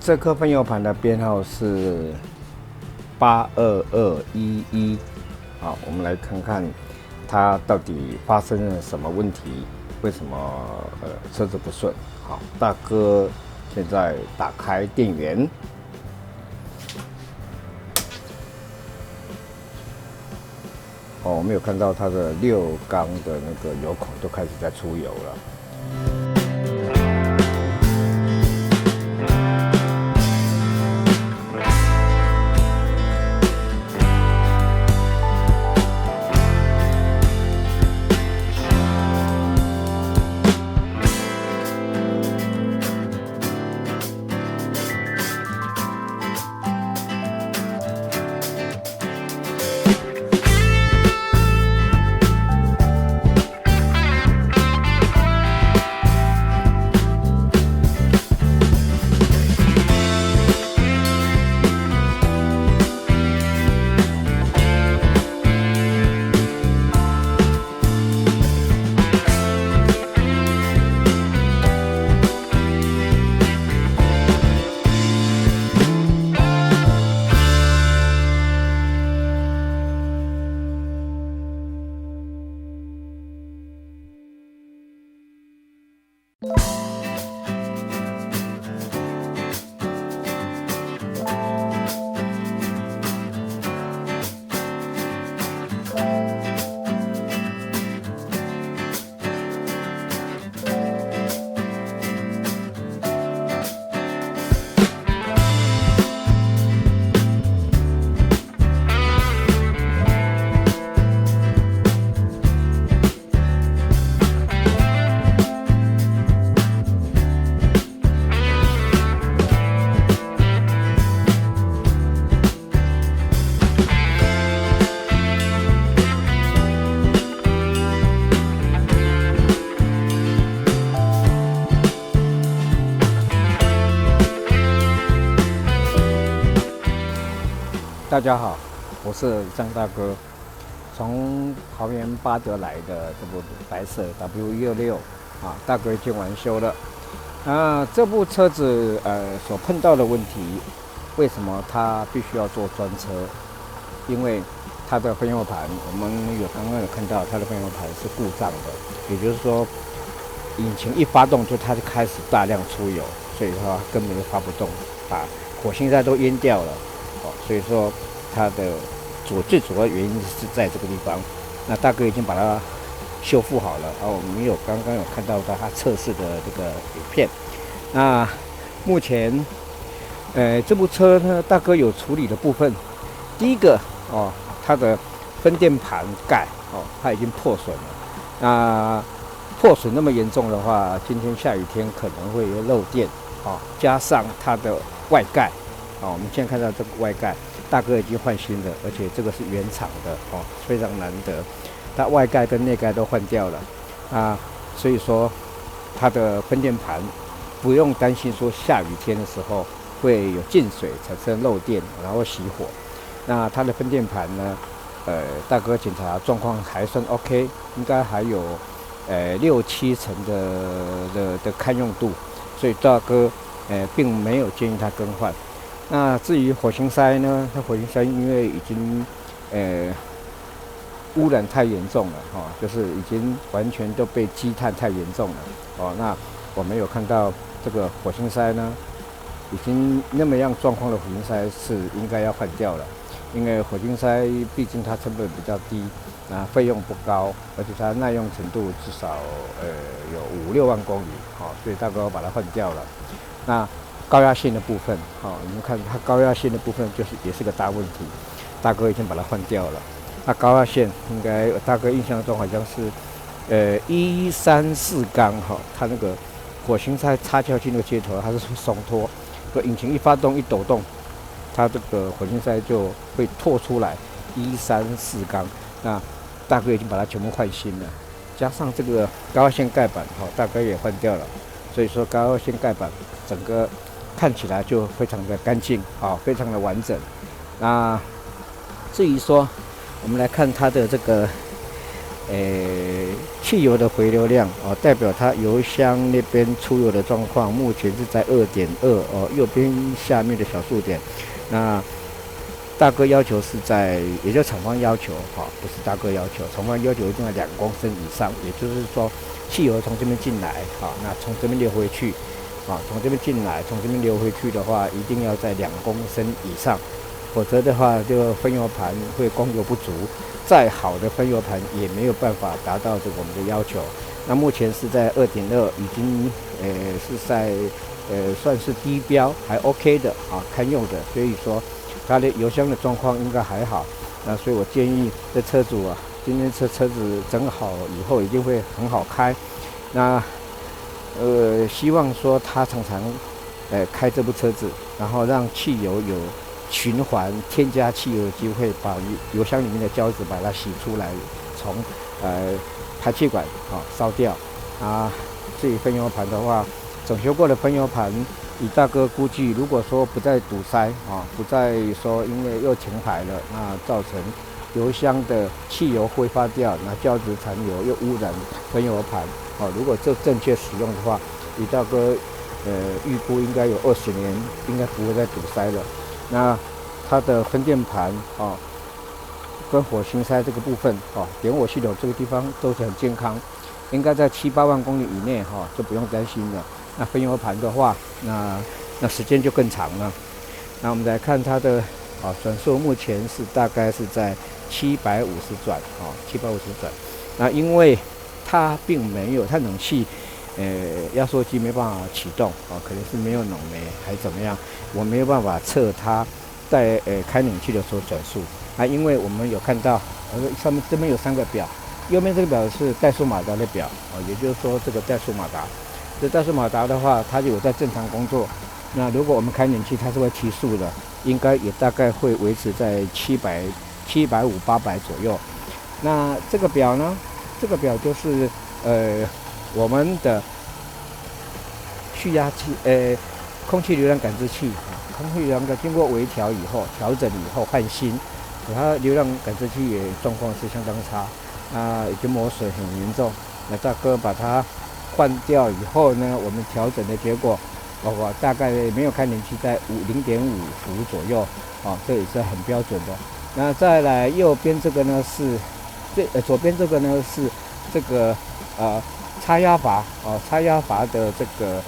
这颗分油盘的编号是82211。好，我们来看看它到底发生了什么问题，为什么车子不顺？好，大哥现在打开电源。哦，我们有看到它的6缸的那个油孔都开始在出油了。大家好，我是张大哥，从桃园八德来的这部白色 W166啊，大哥已经完修了。这部车子所碰到的问题，为什么它必须要做专车？因为它的分油盘，我们刚刚有看到它的分油盘是故障的，也就是说，引擎一发动它就开始大量出油，所以说根本就发不动，把火星塞都淹掉了。所以说它的最主要原因是在这个地方。那大哥已经把它修复好了，我们刚刚有看到它测试的这个影片。那目前这部车呢，大哥有处理的部分，第一个它的分电盘盖它已经破损了。那破损那么严重的话，今天下雨天可能会漏电加上它的外盖。我们现在看到这个外盖，大哥已经换新的，而且这个是原厂的非常难得。它外盖跟内盖都换掉了所以说它的分电盘不用担心说下雨天的时候会有进水产生漏电，然后熄火。那它的分电盘呢，大哥检查状况还算 OK， 应该还有6-7成的堪用度，所以大哥并没有建议他更换。那至于火星塞呢？它火星塞因为已经污染太严重了就是已经完全都被积碳太严重了那我们有看到这个火星塞呢，已经那么样状况的火星塞是应该要换掉了，因为火星塞毕竟它成本比较低，费用不高，而且它耐用程度至少有5-6万公里所以大哥把它换掉了。那高压线的部分你们看它高压线的部分也是个大问题，大哥已经把它换掉了。那高压线应该大哥印象中好像是134缸它那个火星塞插进去那个接头它是松脱，引擎一发动一抖动，它这个火星塞就会拓出来134缸。那大哥已经把它全部换新了，加上这个高压线盖板大哥也换掉了，所以说高压线盖板整个看起来就非常的干净非常的完整。那至于说我们来看它的这个汽油的回流量代表它油箱那边出油的状况，目前是在2.2右边下面的小数点。那大哥要求是在，也就厂方要求不是大哥要求，厂方要求一定要2公升以上，也就是说汽油从这边进来那从这边流回去从这边进来，从这边流回去的话，一定要在2公升以上，否则的话，这个分油盘会供油不足，再好的分油盘也没有办法达到这个我们的要求。那目前是在2.2，已经是在算是低标，还 OK 的堪用的，所以说它的油箱的状况应该还好。那所以我建议这车主今天车子整好以后一定会很好开。那希望说他常常开这部车子，然后让汽油有循环添加汽油的机会，把油箱里面的胶质把它洗出来，从排气管烧掉至于分油盘的话，整修过的分油盘，以大哥估计，如果说不再堵塞不再说因为又停排了，那造成油箱的汽油挥发掉，那胶质残留又污染分油盘如果这正确使用的话，以大哥预估应该有20年，应该不会再堵塞了。那它的分电盘跟火星塞这个部分点火系统这个地方都是很健康，应该在7-8万公里以内就不用担心了。那分油盘的话，那时间就更长了。那我们来看它的转速，目前是大概是在750转750转。那因为它并没有，它冷气压缩机没办法启动可能是没有冷媒还怎么样，我没有办法测它在开冷气的时候转速因为我们有看到上面这边有3个表，右边这个表是怠速马达的表也就是说这个怠速马达，这怠速马达的话，它有在正常工作。那如果我们开冷气，它是会提速的，应该也大概会维持在750、800左右。那这个表呢？这个表就是我们的去压器空气流量感知器空气流量经过微调以后，调整以后换新，它流量感知器也状况是相当差已经磨损很严重。那大哥把它换掉以后呢，我们调整的结果大概没有开冷气在0.5伏左右这也是很标准的。那再来右边这个呢是左边这个呢是这个插压阀插压阀的这个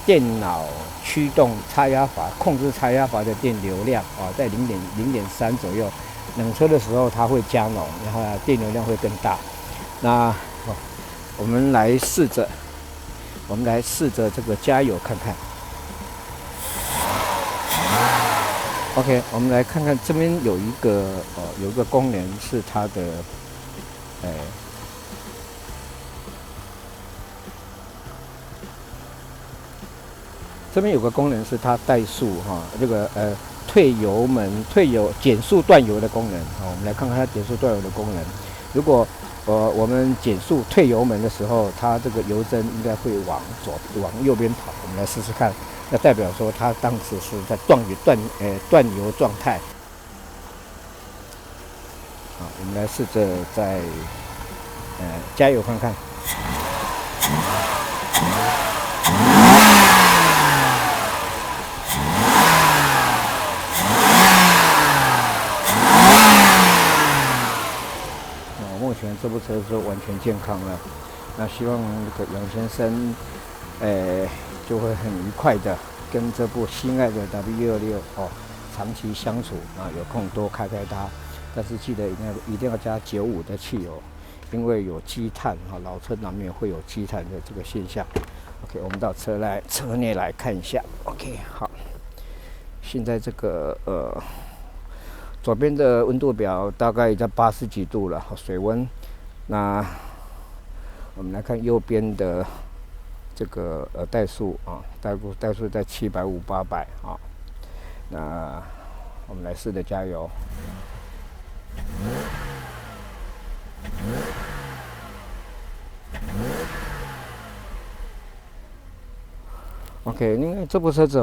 电脑驱动插压阀，控制插压阀的电流量在0.3左右。冷车的时候它会加浓，然后电流量会更大。那我们来试着这个加油看看。OK， 我们来看看这边有一个功能是它的这边有个功能是它怠速这个退油减速断油的功能我们来看看它减速断油的功能。如果我们减速退油门的时候，它这个油针应该会往右边跑。我们来试试看，那代表说它当时是在断油状态。我们来试着再加油看看。目前这部车是完全健康了，那希望那个杨先生，就会很愉快的跟这部心爱的 W126长期相处啊，有空多开它，但是记得一定要加95的汽油，因为有积碳老车难免会有积碳的这个现象。OK， 我们到车内来看一下。OK， 好，现在这个左边的温度表大概在80几度了，水温。那我们来看右边的这个怠速啊，怠速在750、800啊。那我们来试着加油。OK， 因为这部车子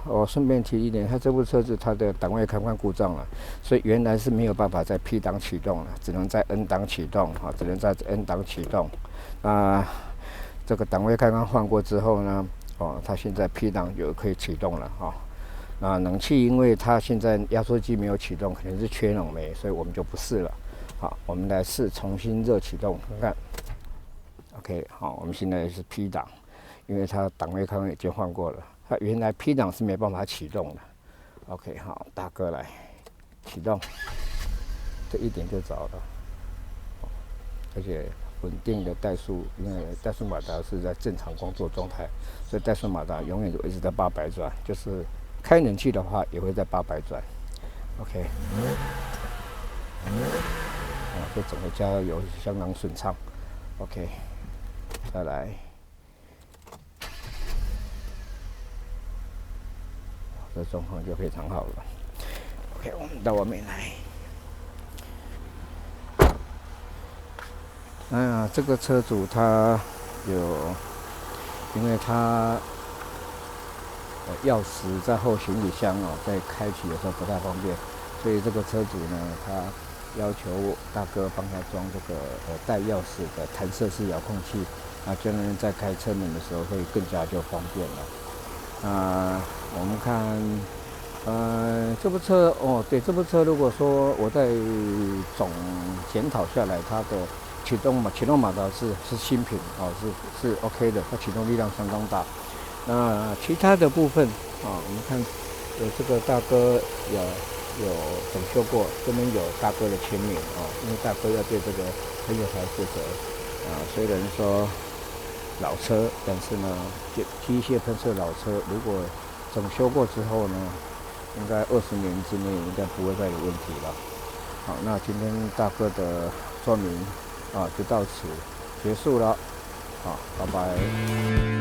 我顺便提一点，它这部车子它的档位开关故障了，所以原来是没有办法在 P 档启动了，只能在 N 档启动只能在 N 档启动。这个档位开关换过之后呢，它现在 P 档就可以启动了那冷气因为它现在压缩机没有启动，可能是缺冷媒，所以我们就不试了。好，我们来试重新热启动看看。OK， 好，我们现在是 P 档。因为它档位开关已经换过了，它原来 P 档是没办法启动的。OK， 好，大哥来启动，这一点就着了，而且稳定的怠速，因为怠速马达是在正常工作状态，所以怠速马达永远都一直在800转，就是开冷气的话也会在800转。OK， 这整个加油相当顺畅。OK， 再来。这状况就非常好了。OK， 我们到外面来。这个车主他因为他钥匙在后行李箱在开启的时候不太方便，所以这个车主呢，他要求大哥帮他装这个带钥匙的弹射式遥控器，这样在开车门的时候会更加就方便了。我们看，这部车对，这部车如果说我在总检讨下来，它的启动马达是新品是 OK 的，它启动力量相当大。那其他的部分我们看这个大哥有整修过，这边有大哥的签名因为大哥要对这个很有才负责虽然说老车，但是呢，机械喷射老车，如果整修过之后呢，应该20年之内应该不会再有问题了。好，那今天大哥的说明就到此结束了。好，拜拜。